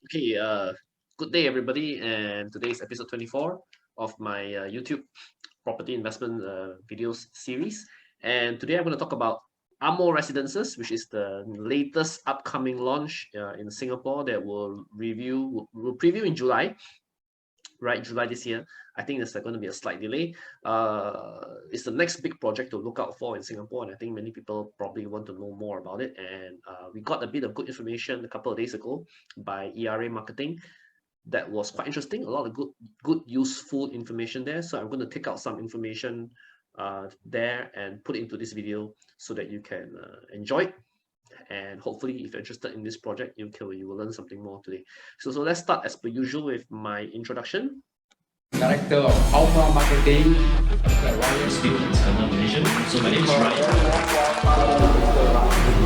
Okay, good day everybody, and today is episode 24 of my YouTube property investment videos series. And today I'm going to talk about AMOResidences, which is the latest upcoming launch in Singapore that will preview in July. Right, July this year. I think there's going to be a slight delay. It's the next big project to look out for in Singapore, and I think many people probably want to know more about it. And we got a bit of good information a couple of days ago by ERA Marketing that was quite interesting. A lot of good useful information there. So I'm going to take out some information there and put it into this video so that you can enjoy it. And hopefully, if you're interested in this project, you will learn something more today. So let's start as per usual with my introduction. Director of AMO Marketing, Ryan speaking Malaysia. So my name is Ryan.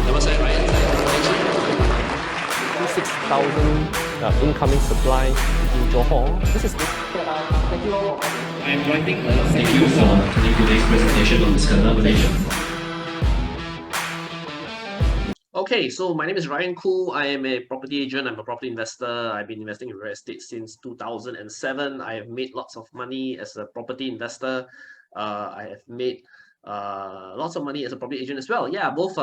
Nama saya Ryan. 6,000 incoming supply in Johor. This is I am driving. Thank you for attending today's presentation on Malaysia. Okay, so my name is Ryan Khoo. I am a property agent. I'm a property investor. I've been investing in real estate since 2007. I have made lots of money as a property investor. I have made lots of money as a property agent as well. Yeah, both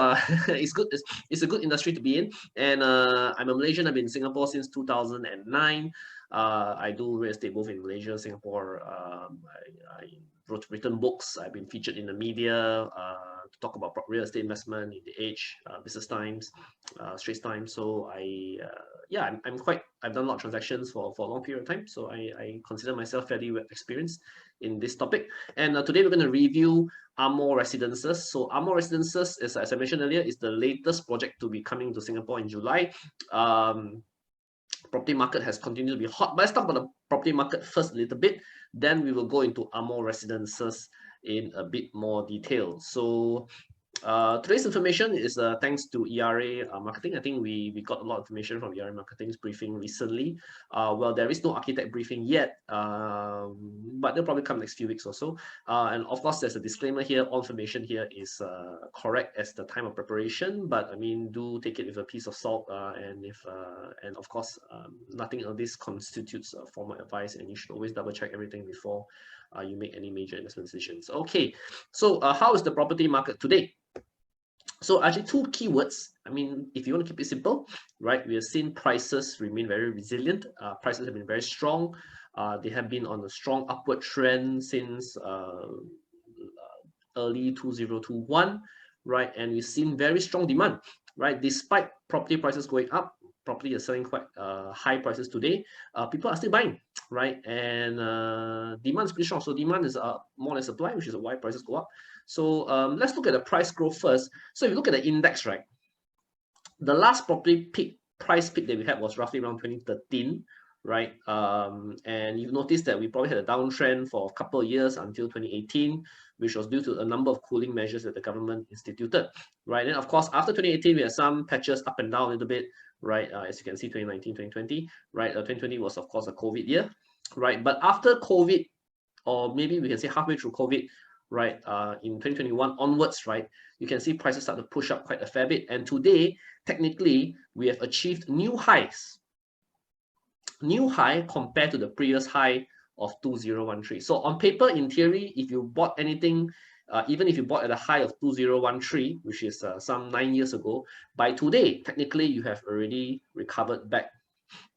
it's good. It's a good industry to be in. And I'm a Malaysian. I've been in Singapore since 2009. I do real estate both in Malaysia, Singapore. I written books. I've been featured in the media to talk about real estate investment in the Age, Business Times, Straits Times. So I've done a lot of transactions for a long period of time. So I consider myself fairly experienced in this topic. And today we're going to review AMOResidences. So AMOResidences, as I mentioned earlier, is the latest project to be coming to Singapore in July. Property market has continued to be hot. But let's talk about the property market first a little bit. Then we will go into AMOResidences in a bit more detail. So today's information is thanks to ERA Marketing. I think we got a lot of information from ERA Marketing's briefing recently. Well, there is no architect briefing yet, but they'll probably come next few weeks or so. And of course, there's a disclaimer here. All information here is correct as the time of preparation, but I mean, do take it with a piece of salt. And of course, nothing of this constitutes formal advice, and you should always double check everything before you make any major investment decisions. Okay, so how is the property market today? So actually two keywords. I mean, if you want to keep it simple, right? We have seen prices remain very resilient. Prices have been very strong. They have been on a strong upward trend since early 2021, right? And we've seen very strong demand, right? Despite property prices going up, property is selling quite high prices today. People are still buying, right? And demand is pretty strong. So demand is more than supply, which is why prices go up. So let's look at the price growth first. So if you look at the index, right, the last property price peak that we had was roughly around 2013, right? And you've noticed that we probably had a downtrend for a couple of years until 2018, which was due to a number of cooling measures that the government instituted, right? And of course, after 2018, we had some patches up and down a little bit, right? As you can see, 2019, 2020, right? 2020 was, of course, a COVID year, right? But after COVID, or maybe we can say halfway through COVID, right, in 2021 onwards, right, you can see prices start to push up quite a fair bit. And today, technically, we have achieved new highs. New high compared to the previous high of 2013. So on paper, in theory, if you bought anything, even if you bought at a high of 2013, which is some 9 years ago, by today, technically, you have already recovered back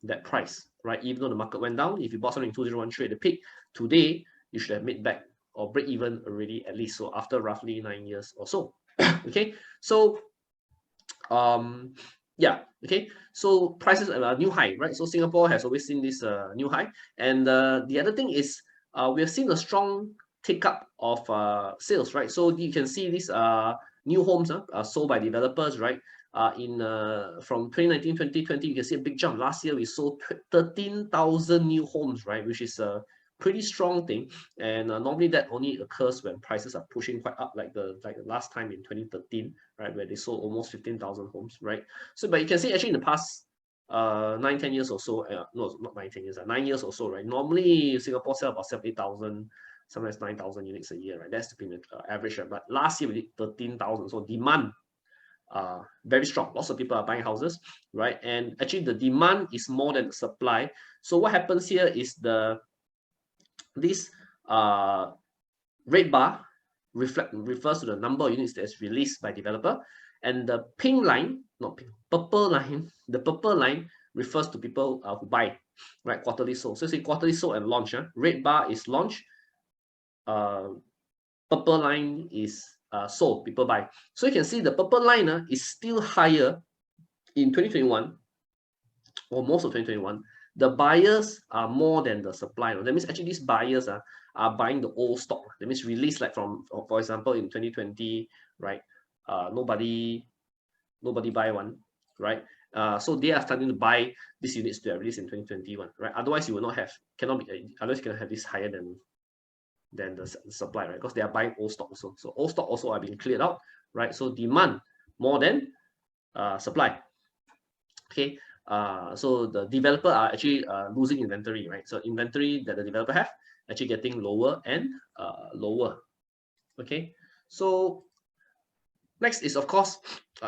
that price, right? Even though the market went down, if you bought something in 2013 at the peak, today, you should have made back or break even already, at least. So after roughly 9 years or so. Okay, so yeah, okay, so prices are a new high, right? So Singapore has always seen this new high. And the other thing is we have seen a strong take up of sales, right? So you can see these new homes sold by developers, right? From 2019 2020, you can see a big jump. Last year we sold 13,000 new homes, right? Which is a pretty strong thing. And normally that only occurs when prices are pushing quite up, like the last time in 2013, right, where they sold almost 15,000 homes, right? So but you can see actually in the past 9-10 years or so, no, not 9-10 years, 9 years or so, right? Normally Singapore sell about 70,000, sometimes 9,000 units a year, right? That's been the average, right? But last year we did 13,000. So demand very strong. Lots of people are buying houses, right? And actually the demand is more than the supply. So what happens here is this red bar refers to the number of units that's released by developer, and the pink line, not pink, purple line, the purple line refers to people who buy, right? Quarterly sold. So say quarterly sold and launch. Red bar is launch. Purple line is sold, people buy. So you can see the purple line is still higher in 2021, or most of 2021. The buyers are more than the supply. That means actually these buyers are buying the old stock. That means release, like from, for example, in 2020, right? Nobody buy one, right? So they are starting to buy these units that are released in 2021, right? Otherwise, you will not have, otherwise you cannot have this higher than the supply, right? Because they are buying old stock also. So old stock also are being cleared out, right? So demand more than supply. Okay. So the developer are actually losing inventory, right? So inventory that the developer have actually getting lower and lower. Okay. So next is, of course,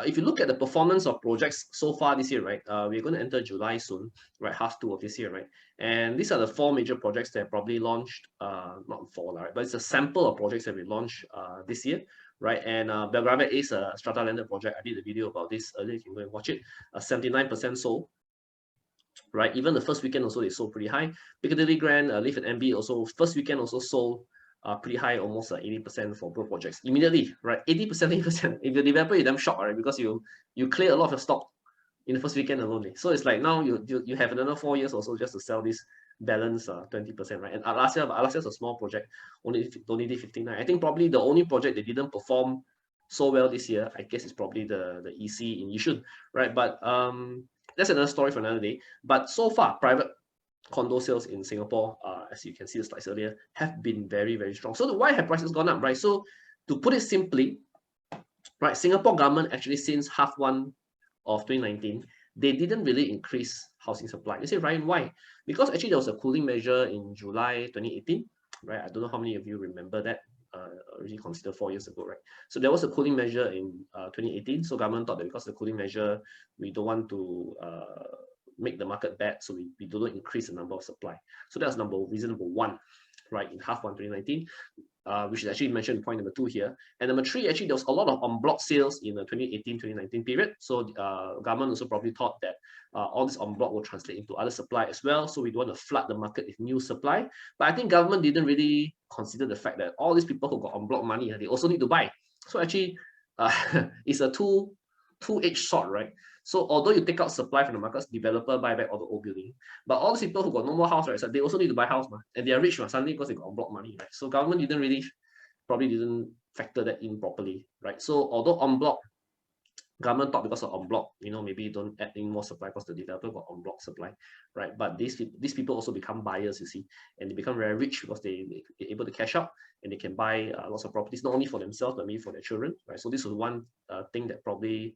if you look at the performance of projects so far this year, right? We're going to enter July soon, right? Half two of this year, right? And these are the 4 major projects that probably launched, not 4, right? But it's a sample of projects that we launched this year, right? And Belgrave is a strata landed project. I did a video about this earlier. You can go and watch it. 79% sold, right? Even the first weekend also they sold pretty high. Piccadilly Grand, Live at MB also first weekend also sold pretty high, almost 80% for both projects immediately, right? 80%, 80%. If you're a developer, you're damn shocked, right? Because you clear a lot of your stock in the first weekend alone. So it's like now you have another 4 years or so just to sell this balance 20%, right? And last year's a small project, only did 59. I think probably the only project that didn't perform so well this year, I guess, is probably the EC in Yishun, right? But that's another story for another day. But so far, private condo sales in Singapore, as you can see the slides earlier, have been very, very strong. So why have prices gone up, right? So to put it simply, right, Singapore government actually since half one of 2019, they didn't really increase housing supply. You say, Ryan, why? Because actually there was a cooling measure in July 2018, right? I don't know how many of you remember that. Already considered 4 years ago, right? So there was a cooling measure in 2018. So government thought that because of the cooling measure, we don't want to make the market bad, so we do not increase the number of supply. So that's reason number 1, right, in half 1 2019, which is actually mentioned in point number 2 here. And number 3, actually there was a lot of en bloc sales in the 2018-2019 period. So government also probably thought that all this en bloc will translate into other supply as well. So we don't want to flood the market with new supply. But I think government didn't really consider the fact that all these people who got en bloc money, they also need to buy. So actually, it's a two-edged sword, right? So although you take out supply from the markets, developer buy back all the old building, but all these people who got no more house, right? So they also need to buy house, and they are rich suddenly because they got en bloc money, right? So government probably didn't factor that in properly, right? So although en bloc, government thought because of en bloc, maybe don't add in more supply because the developer got en bloc supply, right? But these people also become buyers, you see, and they become very rich because they're able to cash out and they can buy lots of properties, not only for themselves but maybe for their children, right? So this was one thing that probably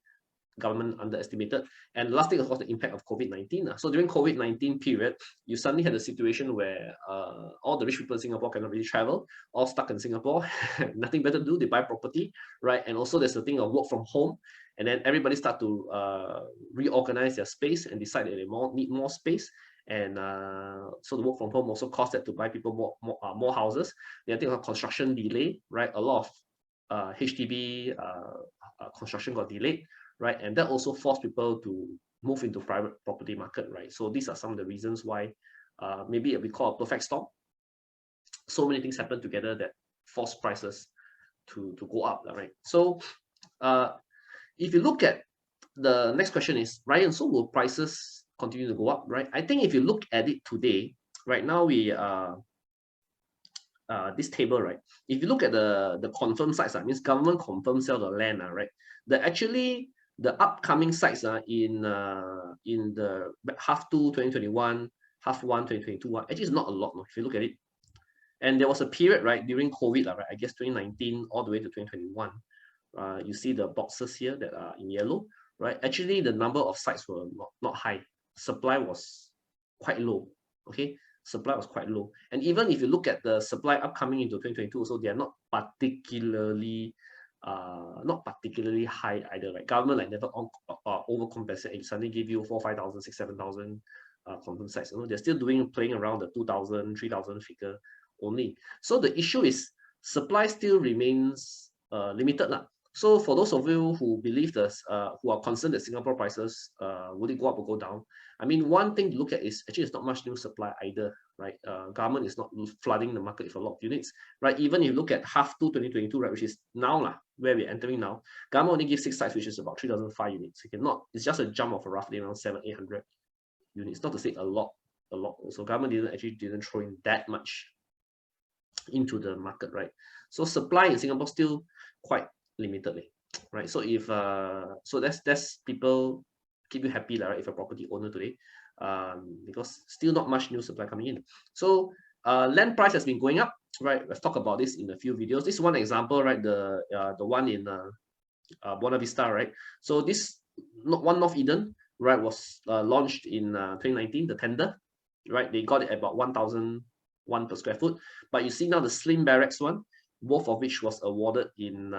government underestimated. And the last thing, of course, the impact of COVID-19. So during COVID-19 period, you suddenly had a situation where all the rich people in Singapore cannot really travel, all stuck in Singapore, nothing better to do, they buy property, right? And also there's the thing of work from home, and then everybody start to reorganize their space and decide that they need more space. And so the work from home also caused that to buy people more houses. Then I think of construction delay, right? A lot of HDB construction got delayed, right? And that also forced people to move into private property market, right? So these are some of the reasons why maybe we call a perfect storm. So many things happen together that force prices to go up, right? So if you look at the next question is, Ryan, so will prices continue to go up, right? I think if you look at it today, right now we this table, right? If you look at the confirmed sites, that means government confirmed sell the land, right? The upcoming sites in the half 2 2021, half 1 2022, actually is not a lot, no, if you look at it. And there was a period, right, during COVID, right, I guess 2019 all the way to 2021. You see the boxes here that are in yellow, right? Actually, the number of sites were not high. Supply was quite low, okay? Supply was quite low. And even if you look at the supply upcoming into 2022, so they are not particularly not particularly high either, right? Government like never overcompensate and suddenly give you 4,000, 5,000, 6,000, 7,000 confirmed sites. They're still playing around the 2,000, 3,000 figure only. So the issue is supply still remains limited. So for those of you who believe this, who are concerned that Singapore prices will it go up or go down? I mean, one thing to look at is actually it's not much new supply either, right? Government is not flooding the market with a lot of units, right? Even if you look at half 2 2022, right, which is now where we're entering now, government only gives 6 sites, which is about 3,005 units. You cannot, it's just a jump of roughly around 700-800 units. Not to say a lot. Also, government didn't throw in that much into the market, right? So supply in Singapore still quite limitedly, right? So if so that's people keep you happy, right? If you're a property owner today, because still not much new supply coming in. So land price has been going up, right? Let's talk about this in a few videos. This is one example, right? The one in Buona Vista, right? So this one North Eden, right, was launched in 2019. The tender, right? They got it at about 1,001 per square foot. But you see now the Slim Barracks one, both of which was awarded in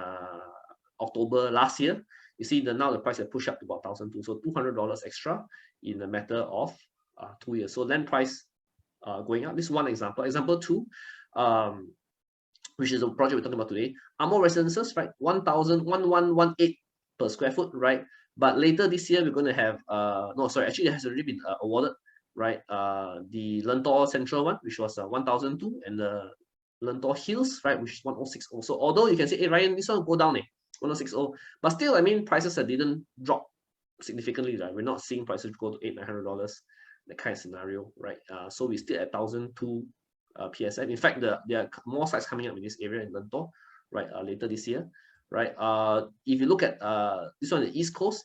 October last year. You see now the price has pushed up to about 1,002, so $200 extra in a matter of 2 years. So land price going up. This is one example. Example 2, which is the project we're talking about today. AMOResidences, right? 1,1118 per square foot, right? But later this year we're going to have actually it has already been awarded, right? The Lentor Central one, which was 1,002, and the Lentor Hills, right, which is 1,060. So although you can say, hey Ryan, this one will go down, 1,060, but still, I mean, prices didn't drop significantly, right? We're not seeing prices go to $800-900, that kind of scenario, right? So we're still at 1,002 PSF. In fact, there are more sites coming up in this area in Lentor, right, later this year, right? If you look at this one, the East Coast,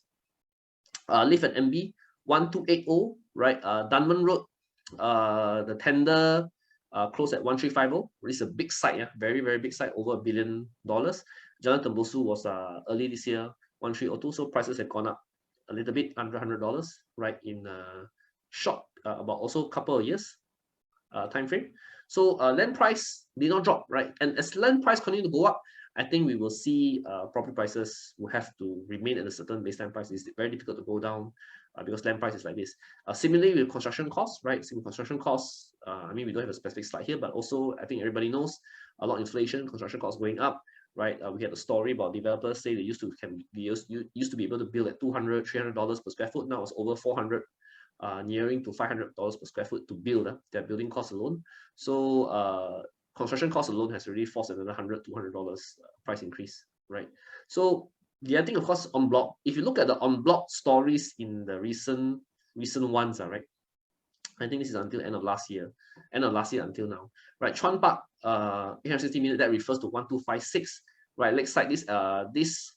Live at MB 1,280, right? Dunman Road, the tender closed at 1,350. It's a big site, very, very big site, over $1 billion. Jalan Tembusu was early this year, 1,302. So prices have gone up a little bit, under $100, right, in short, about also a couple of years time frame. So land price did not drop, right? And as land price continue to go up, I think we will see property prices will have to remain at a certain baseline price. It's very difficult to go down because land price is like this. Similarly with construction costs, right? Construction costs, I mean, we don't have a specific slide here, but also I think everybody knows a lot of inflation, construction costs going up, right? We had a story about developers say they used to be able to build at $200, $300 per square foot. Now it's over $400, nearing to $500 per square foot to build their building costs alone. So construction cost alone has already forced another $100, $200 price increase, right? So the other thing, of course, en bloc. If you look at the en bloc stories in the recent ones, right? I think this is until end of last year until now, right? Chuan Park, 860 minutes, that refers to 1,256, right? Lakeside, this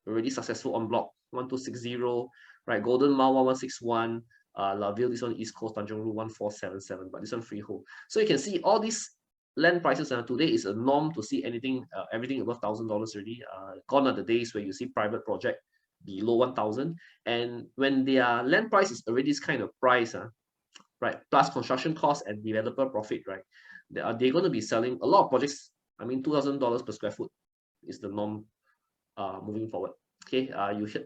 already successful en bloc, 1,260, right? Golden Mile 1,161, La Ville, this one East Coast, Tanjong Rhu 1,477, but this one freehold. So you can see all these land prices today is a norm to see everything above $1,000 already. Gone are the days where you see private project below 1,000, and when their land price is already this kind of price, right, plus construction costs and developer profit, right, they're going to be selling a lot of projects. I mean, $2,000 per square foot is the norm moving forward. Okay,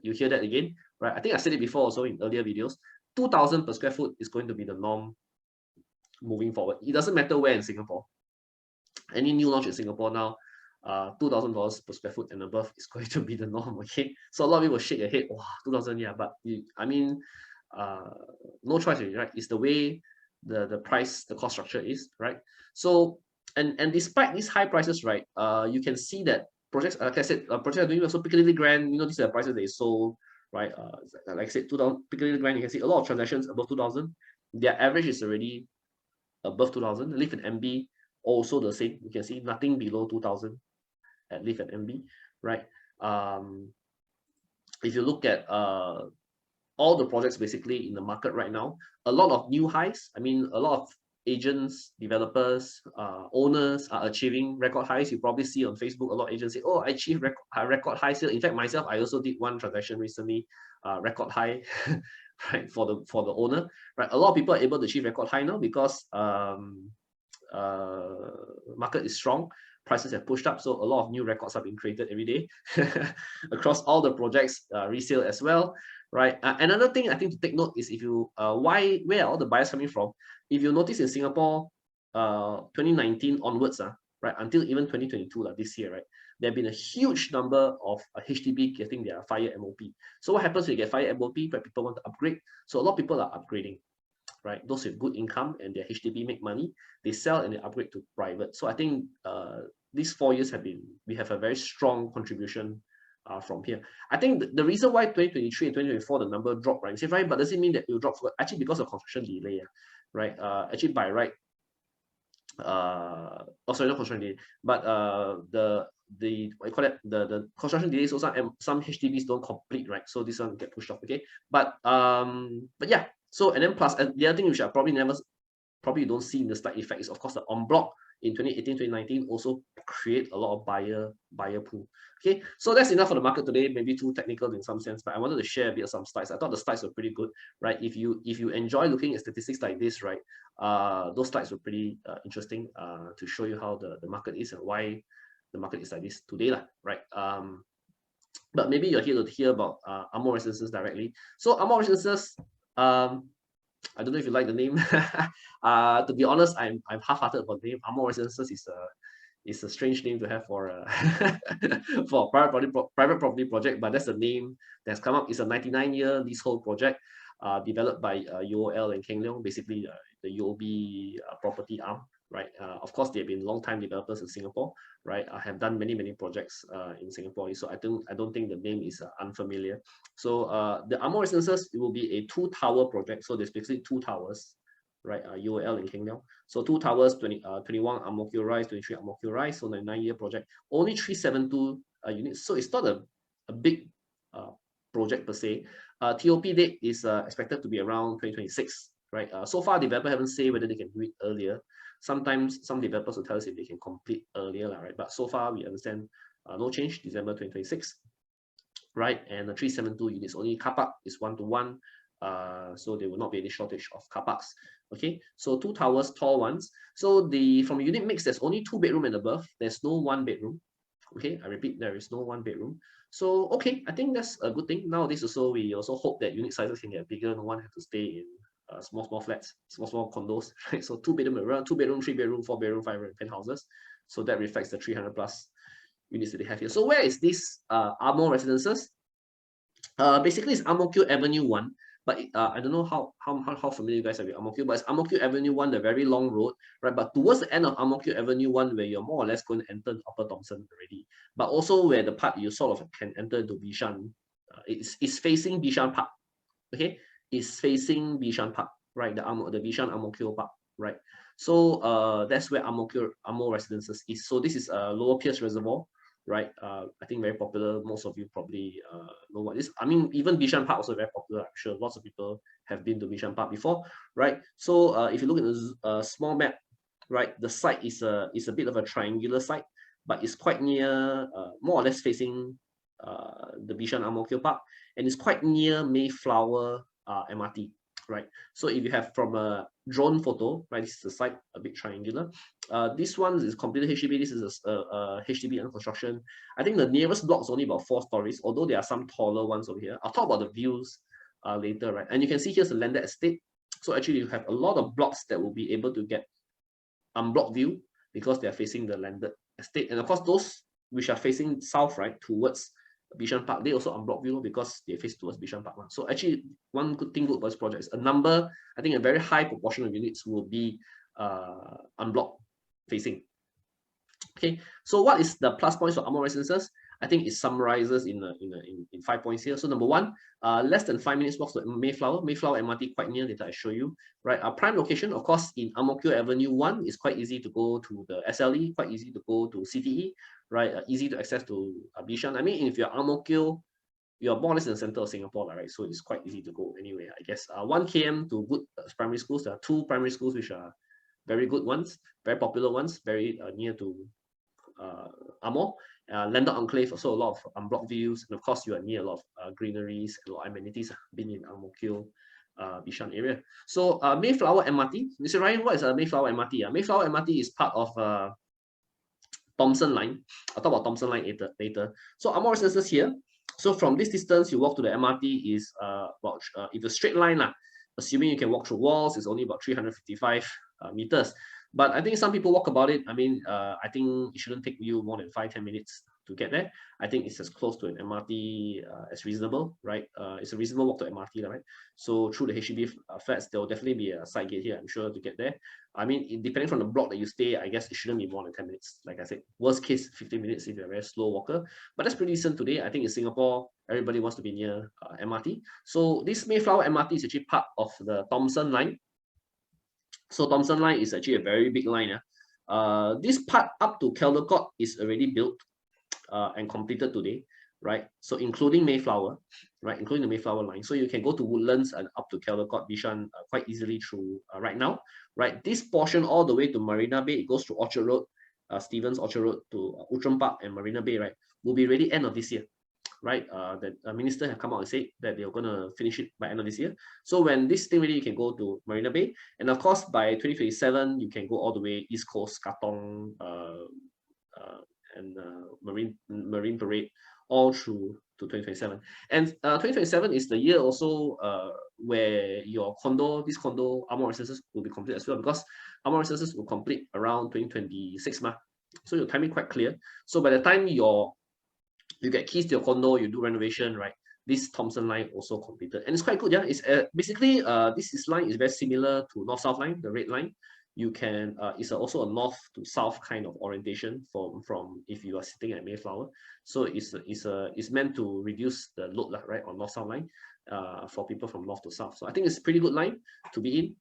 you hear that again, right? I think I said it before also in earlier videos. 2,000 per square foot is going to be the norm moving forward. It doesn't matter where in Singapore. Any new launch in Singapore now, $2,000 per square foot and above is going to be the norm. Okay, so a lot of people shake their head. Wow, 2,000, yeah, but I mean, no choice, right? It's the way the price, the cost structure is, right? So and despite these high prices, right, you can see that projects, like I said, projects are doing also. Piccadilly Grand, these are the prices they sold, right? Like I said, 2,000 Piccadilly Grand, you can see a lot of transactions above 2,000. Their average is already above 2,000. Live in MB, also the same. You can see nothing below 2,000 at Live at MB, right? If you look at all the projects basically in the market right now, a lot of new highs. I mean, a lot of agents, developers, owners are achieving record highs. You probably see on Facebook a lot of agents say, oh, I achieved record highs here. In fact, myself, I also did one transaction recently, record high, right, for the owner, right? A lot of people are able to achieve record high now because market is strong, prices have pushed up. So a lot of new records are being created every day across all the projects, resale as well, right? Another thing I think to take note is if you, where are all the buyers coming from? If you notice in Singapore, 2019 onwards, right, until even 2022, this year, right, there have been a huge number of HDB getting their fire MOP. So what happens when you get fire MOP, where people want to upgrade? So a lot of people are upgrading, right? Those with good income and their HDB make money, they sell and they upgrade to private. So I think these 4 years we have a very strong contribution from here. I think the reason why 2023 and 2024 the number dropped, right? You say, right, but does it mean that it will drop? Actually, because of construction delay, right? Actually, by right, not construction delay, but the what you call it, the construction delays also, and some HDBs don't complete, right? So this one get pushed off, okay? But yeah. So and then plus the other thing which I probably you don't see in the slide effect is of course the en bloc in 2018, 2019 also create a lot of buyer pool. Okay, so that's enough for the market today. Maybe too technical in some sense, but I wanted to share a bit of some slides. I thought the slides were pretty good, right? If you enjoy looking at statistics like this, right, those slides were pretty interesting to show you how the market is and why the market is like this today, right? But maybe you're here to hear about AMOResidences directly. So AMOResidences, I don't know if you like the name. To be honest, I'm half-hearted about the name. AMOResidences is a strange name to have for for a private property project, but that's the name that's come up. It's a 99-year leasehold project developed by UOL and Keng Leong, basically the UOB property arm, right? Of course, they've been long-time developers in Singapore, right? I have done many projects in Singapore, so I don't think the name is unfamiliar. So the AMOResidences, it will be a 2-tower project. So there's basically 2 towers, right? UOL and Keng Leong. So 2 towers, 21 Ang Mo Kio Rise, 23 Ang Mo Kio Rise. So 9-year project, only 372 units. So it's not a big project per se. TOP date is expected to be around 2026, right? So far, developers haven't said whether they can do it earlier. Sometimes some developers will tell us if they can complete earlier, right? But so far, we understand no change, December 2026, right? And the 372 units, only car park is 1-to-1, so there will not be any shortage of car parks. Okay, so 2 towers, tall ones. So from a unit mix, there's only 2 bedroom and above. There's no 1 bedroom. Okay, I repeat, there is no 1 bedroom. So okay, I think that's a good thing. Nowadays also, we also hope that unit sizes can get bigger. No one have to stay in small flats, small condos, right? So 2 bedroom, around 2 bedroom, 3 bedroom, 4 bedroom, 5 bedroom penthouses. So that reflects the 300 plus units that they have here. So where is this AMOResidences? Basically, it's Ang Mo Kio Avenue 1. But I don't know how familiar you guys are with Ang Mo Kio, but it's Ang Mo Kio Avenue 1, the very long road, right? But towards the end of Ang Mo Kio Avenue 1, where you're more or less going to enter Upper Thomson already, but also where the part you sort of can enter into Bishan, it's facing Bishan Park, okay? It's facing Bishan Park, right? The Bishan Ang Mo Kio Park, right? So that's where AMOResidences is. So this is Lower Pierce Reservoir, right? I think very popular. Most of you probably know what it is. I mean, even Bishan Park also very popular. I'm sure lots of people have been to Bishan Park before, right? So if you look at the small map, right, the site is a bit of a triangular site, but it's quite near, more or less facing the Bishan Ang Mo Kio Park, and it's quite near Mayflower MRT, right? So if you have from a drone photo, right, this is the site, a bit triangular. This one is completed HDB. This is a HDB under construction. I think the nearest block is only about 4 stories, although there are some taller ones over here. I'll talk about the views later, right? And you can see here's the landed estate. So actually you have a lot of blocks that will be able to get unblocked view because they are facing the landed estate. And of course, those which are facing south, right, towards Bishan Park, they also unblock view because they face towards Bishan Park. So actually, one good thing about this project is I think a very high proportion of units will be unblocked facing. Okay, so what is the plus points for AMOResidences? I think it summarizes in 5 points here. So number 1, less than 5 minutes walk to Mayflower MRT, quite near, later I show you, right? Our prime location, of course, in Ang Mo Kio Avenue 1 is quite easy to go to the SLE, quite easy to go to CTE, right? Easy to access to Bishan. I mean, if you're Ang Mo Kio, you're more or less in the center of Singapore, right? So it's quite easy to go anyway, I guess. 1 km to good primary schools. There are 2 primary schools which are very good ones, very popular ones, very near to AMO. Landed enclave, also a lot of unblocked views, and of course you are near a lot of greeneries and a lot of amenities being in Ang Mo Kio, Bishan area. So Mayflower MRT. Mr. Ryan, what is a Mayflower MRT? Mayflower MRT is part of Thomson line. I'll talk about Thomson line later. So AMOResidences here. So from this distance, you walk to the MRT is about if a straight line lah. Assuming you can walk through walls, it's only about 355 meters. But I think some people walk about it. I mean, I think it shouldn't take you more than 5-10 minutes to get there. I think it's as close to an MRT as reasonable, right? It's a reasonable walk to MRT, right? So through the HDB flats, there will definitely be a side gate here, I'm sure, to get there. I mean, depending from the block that you stay, I guess it shouldn't be more than 10 minutes. Like I said, worst case, 15 minutes if you're a very slow walker. But that's pretty decent today. I think in Singapore, everybody wants to be near MRT. So this Mayflower MRT is actually part of the Thomson line. So Thomson line is actually a very big line. This part up to Caldecott is already built and completed today, right? So including Mayflower, right? Including the Mayflower line. So you can go to Woodlands and up to Caldecott, Bishan quite easily through right now, right? This portion all the way to Marina Bay, it goes to Orchard Road, Stevens Orchard Road to Outram Park and Marina Bay, right? Will be ready end of this year. Right, the minister have come out and said that they're going to finish it by end of this year. So when this thing ready, you can go to Marina Bay, and of course by 2027 you can go all the way East Coast, Katong, and Marine Parade, all through to 2027. And 2027 is the year also where your condo, this condo AMOResidences will be complete as well, because AMOResidences will complete around 2026 ma. So your timing quite clear. So by the time you get keys to your condo, you do renovation, right? This Thomson line also completed, and it's quite good. Yeah, it's basically this line is very similar to North-South line, the red line. You can it's also a north to south kind of orientation from if you are sitting at Mayflower. So it's meant to reduce the load, right, on North-South line for people from north to south. So I think it's a pretty good line to be in.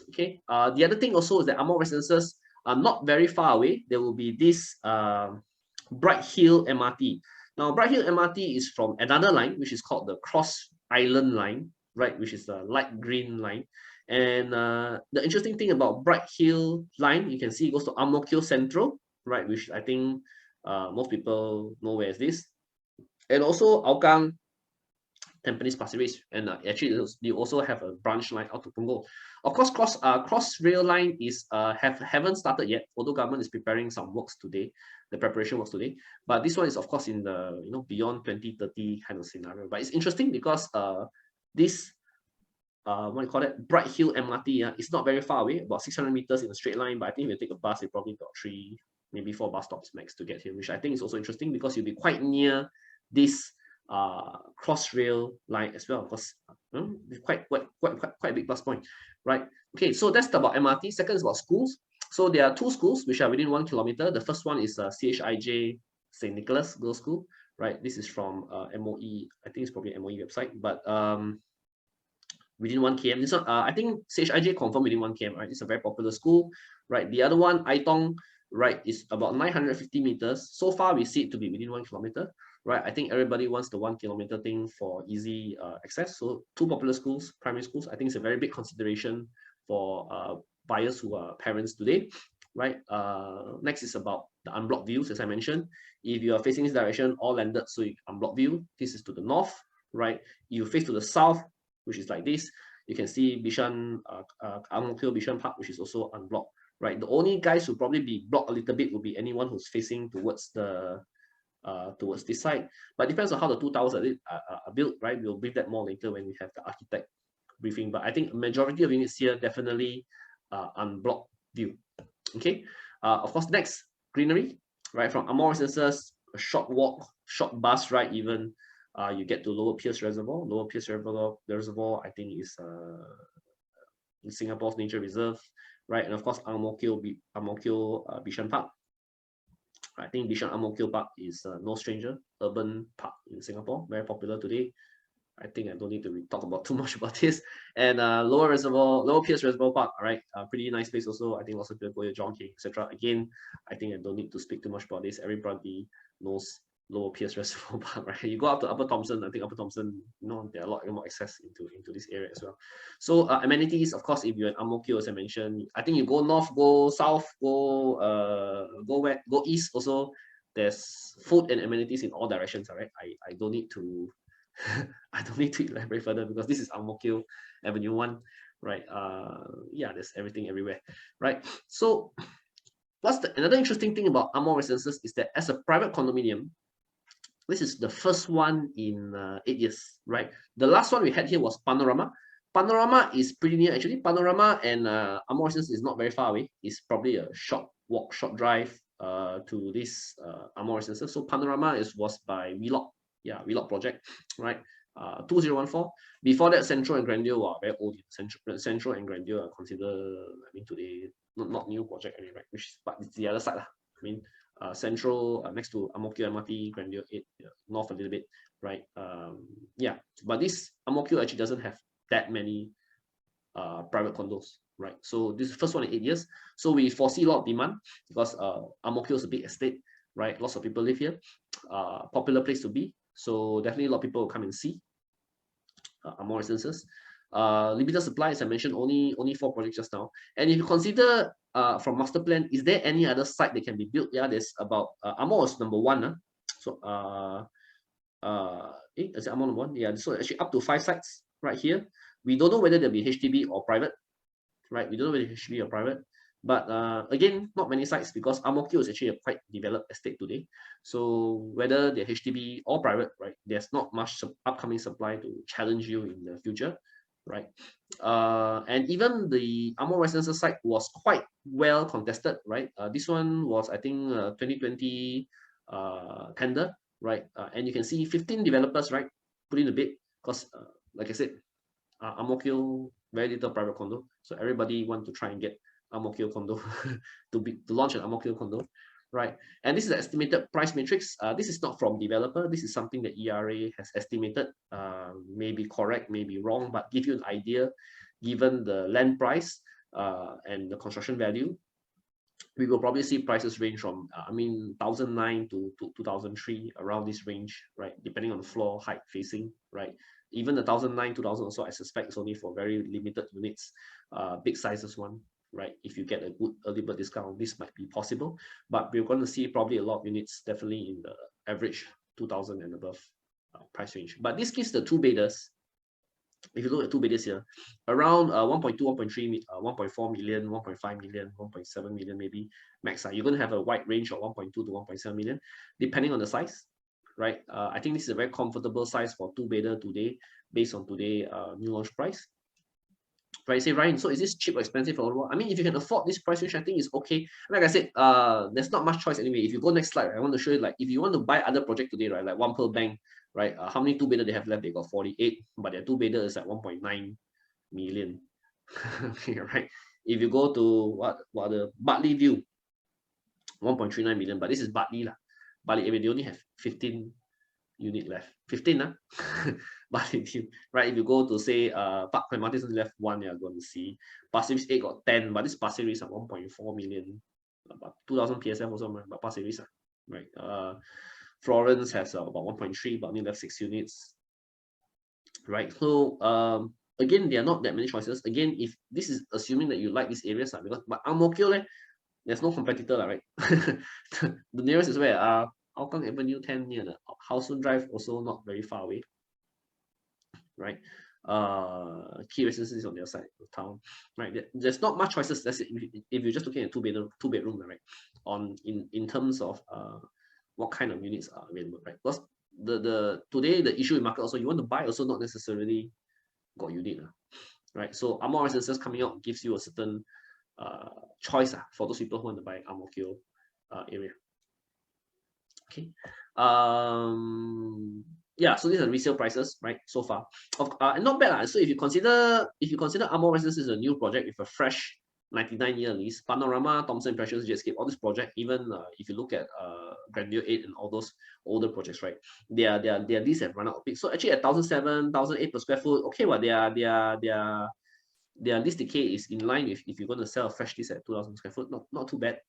Okay. The other thing also is that AMOResidences are not very far away. There will be this Bright Hill MRT. Now, Bright Hill MRT is from another line, which is called the Cross Island line, right, which is the light green line. And the interesting thing about Bright Hill line, you can see it goes to Ang-Mo-Kio Central, right, which I think most people know where is this. And also Hougang, Tampines, Pasir Ris, and actually you also have a branch line out to Punggol. Of course, cross rail line is haven't started yet, although government is preparing some works today, the preparation works today. But this one is of course in the beyond 2030 kind of scenario. But it's interesting because this what do you call it, Bright Hill MRT, it's not very far away, about 600 meters in a straight line. But I think if you take a bus, it's probably about 3, maybe 4 bus stops max to get here, which I think is also interesting because you'll be quite near this cross rail line as well, because quite a big plus point, right? Okay, so that's about MRT. Second is about schools. So there are 2 schools which are within 1 kilometer. The first one is CHIJ St. Nicholas Girls School, right? This is from MOE. I think it's probably MOE website, but within 1 km. This one, I think CHIJ confirmed within 1 km, right? It's a very popular school, right? The other one, Aitong, right, is about 950 meters. So far, we see it to be within 1 kilometer, right? I think everybody wants the 1 kilometer thing for easy access. So 2 popular schools, primary schools. I think it's a very big consideration for buyers who are parents today, right? Next is about the unblocked views, as I mentioned. If you are facing this direction, all landed, so you unblock view. This is to the north, right? You face to the south, which is like this. You can see Bishan, Ang-Mo-Kio Bishan Park, which is also unblocked, right? The only guys who probably be blocked a little bit will be anyone who's facing towards the towards this side. But it depends on how the 2 towers are built, right? We'll brief that more later when we have the architect briefing. But I think majority of units here definitely unblocked view. Okay. Of course, next, greenery, right? From AMOResidences, a short walk, short bus ride even, you get to Lower Pierce Reservoir. Lower Pierce Reservoir, I think, is in Singapore's nature reserve, right? And of course, Ang-Mo-Kio Bishan Park. I think Bishan Ang-Mo-Kio Park is no stranger, urban park in Singapore, very popular today. I think I don't need to talk about too much about this. And Lower Pierce Reservoir Park, all right, pretty nice place also. I think lots of people go here jogging, etc. Again, I think I don't need to speak too much about this. Everybody knows Lower Pierce Reservoir Park, right? You go up to Upper Thomson, I think Upper Thomson, there are a lot more access into this area as well. So amenities, of course, if you're in Ang-Mo-Kio, as I mentioned, I think you go north, go south, go west, go east also. There's food and amenities in all directions, all right? I don't need to I don't need to elaborate further because this is Ang-Mo-Kio Avenue 1, right? Yeah, there's everything everywhere, right? So Another interesting thing about AMOResidences is that as a private condominium, this is the first one in 8 years, right? The last one we had here was Panorama. Panorama is pretty near actually. Panorama and AMOResidences is not very far away. It's probably a short walk, short drive to this AMOResidences. So Panorama was by Wheelock, yeah, Wheelock project, right? 2014. Before that, Central and Grandeur were very old. Central and Grandeur are considered, I mean, today not new project anyway, right? But it's the other side lah. I mean, Central next to Ang Mo Kio MRT, Grandeur 8, north a little bit, right? Yeah, but this Ang Mo Kio actually doesn't have that many private condos, right? So this is the first one in 8 years. So we foresee a lot of demand because Ang Mo Kio is a big estate, right? Lots of people live here. Popular place to be. So definitely a lot of people will come and see AMOResidences. Limited supply, as I mentioned, only 4 projects just now. And if you consider from master plan, is there any other site that can be built? Yeah, there's about AMO is number 1. So is it AMO number 1? Yeah, so actually up to 5 sites right here. We don't know whether they'll be HDB or private, right? We don't know whether HDB or private. But again, not many sites because Ang Mo Kio is actually a quite developed estate today. So whether they're HDB or private, right, there's not much upcoming supply to challenge you in the future, right? And even the AMOResidences site was quite well contested, right? This one was, I think, 2020 tender, right? And you can see 15 developers, right, put in a bid because, like I said, Ang Mo Kio, very little private condo, so everybody want to try and get Ang Mo Kio condo to launch an Ang Mo Kio condo, right? And this is the estimated price matrix. This is not from developer. This is something that ERA has estimated. May be correct, may be wrong, but give you an idea. Given the land price and the construction value, we will probably see prices range from 1,009 to 2,003, around this range, right? Depending on the floor height facing, right? Even the 1,009, 2,000 also, I suspect, is only for very limited units, big sizes one. Right, if you get a good early bird discount, this might be possible, but we're going to see probably a lot of units definitely in the average 2,000 and above price range. But this gives the 2 bidders, if you look at 2 bidders here, around 1.2, 1.3, 1.4 million, 1.5 million, 1.7 million maybe max. You're going to have a wide range of 1.2 to 1.7 million, depending on the size, right? I think this is a very comfortable size for 2 bidder today, based on today new launch price. Right, say Ryan, so is this cheap or expensive or what? I mean, if you can afford this price range, I think it's okay. Like I said, there's not much choice anyway. If you go next slide, I want to show you, like, if you want to buy other project today, right, like One Pearl Bank, right, how many 2 bidder they have left? They got 48, but their 2 bidder is at 1.9 million. Okay, right. If you go to what the Bartley View, 1.39 million, but this is Bartley lah. Bartley, they only have 15 unit left. 15, Bartley View, right? If you go to say Park Point Martin left 1, you're going to see Pasir Ris 8 got 10, but this Pasir Ris at 1.4 million, about 2,000 PSF also, but Pasir Ris, right? Florence has about 1.3, but only left 6 units, right? So again, there are not that many choices. Again, if this is assuming that you like these areas, because but Ang Mo Kio, there's no competitor, right? The nearest is where Hougang Avenue 10 near the Household Drive, also not very far away, right? Key Residences on the other side of town, right? There's not much choices. That's it. If you're just looking at two bedroom, right? In terms of what kind of units are available, right? Because today the issue in market also, you want to buy also not necessarily got unit, right? So AMOResidences coming out gives you a certain choice for those people who want to buy Ang Mo Kio area. Okay. Yeah, so these are resale prices, right? So far, not bad. So if you consider AMOResidences is a new project with a fresh 99-year lease, Panorama, Thomson Impressions, Jetscape, all this project, even if you look at Grandeur 8 and all those older projects, right? Their lease have run out of peak. So actually at 1,007, 1,008 per square foot, okay, well their lease decay is in line with if you're going to sell a fresh lease at 2,000 square foot, not too bad.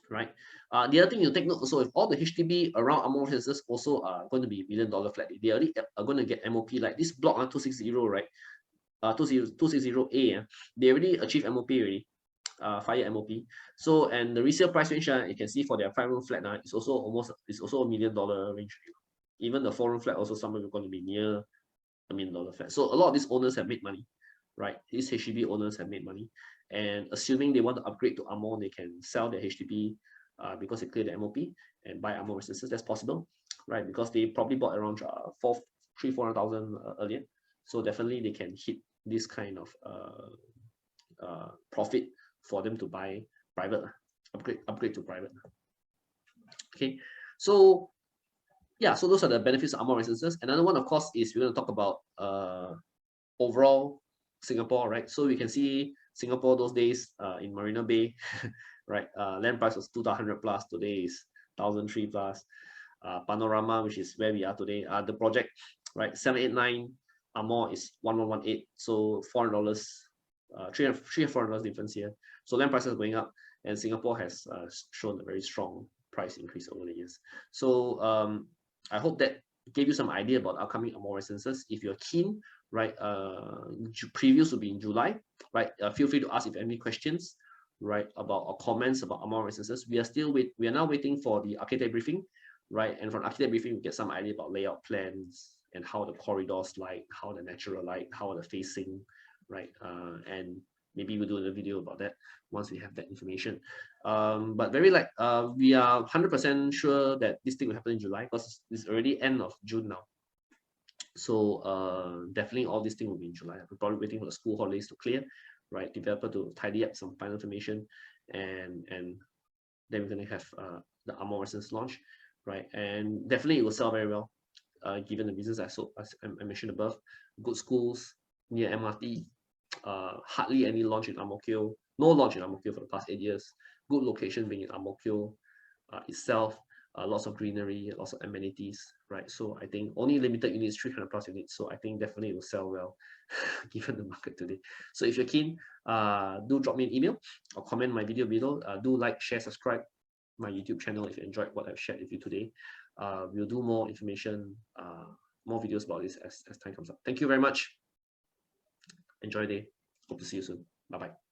Right. The other thing you take note also, if all the HDB around AMOResidences also are going to be $1 million flat, they already are going to get MOP, like this block 260, right? 260A, they already achieved MOP already, 5-year MOP. So and the resale price range, you can see for their 5-room flat now, it's also $1 million range. Even the 4-room flat also somewhere going to be near $1 million flat. So a lot of these owners have made money, right? These HDB owners have made money, and assuming they want to upgrade to AMO, they can sell their HDB because they clear the MOP and buy AMOResidences. That's possible, right? Because they probably bought around 400,000 earlier, so definitely they can hit this kind of profit for them to buy private, upgrade to private. Okay, so yeah, so those are the benefits of AMOResidences. Another one, of course, is we're going to talk about overall Singapore, right? So we can see Singapore those days in Marina Bay, right? Land price was 2,100 plus, today is 1,003 plus. Panorama, which is where we are today, the project, right? 789, AMO is 1118, so $400, $300-$400 difference here. So land prices are going up, and Singapore has shown a very strong price increase over the years. So I hope that gave you some idea about upcoming AMOResidences. If you're keen, right, previews will be in July, right? Feel free to ask if you have any questions, right, about or comments about AMOResidences. We are now waiting for the architect briefing, right? And from architect briefing, we get some idea about layout plans and how the corridors like, how the natural light, how the facing, right? And maybe we'll do a video about that once we have that information. But we are 100% sure that this thing will happen in July, because it's already end of June now. So definitely all these things will be in July. We're probably waiting for the school holidays to clear, right? Developer to tidy up some final information, and then we're going to have the AMOResidences launch, right? And definitely it will sell very well, given the reasons I mentioned above. Good schools near MRT, hardly any launch in Ang Mo Kio, no launch in Ang Mo Kio for the past 8 years. Good location being in Ang Mo Kio itself, lots of greenery, lots of amenities, right? So I think only limited units, 300 plus units. So I think definitely it will sell well, given the market today. So if you're keen, do drop me an email or comment my video below. Do like, share, subscribe my YouTube channel if you enjoyed what I've shared with you today. We'll do more information, more videos about this as time comes up. Thank you very much. Enjoy the day. Hope to see you soon. Bye-bye.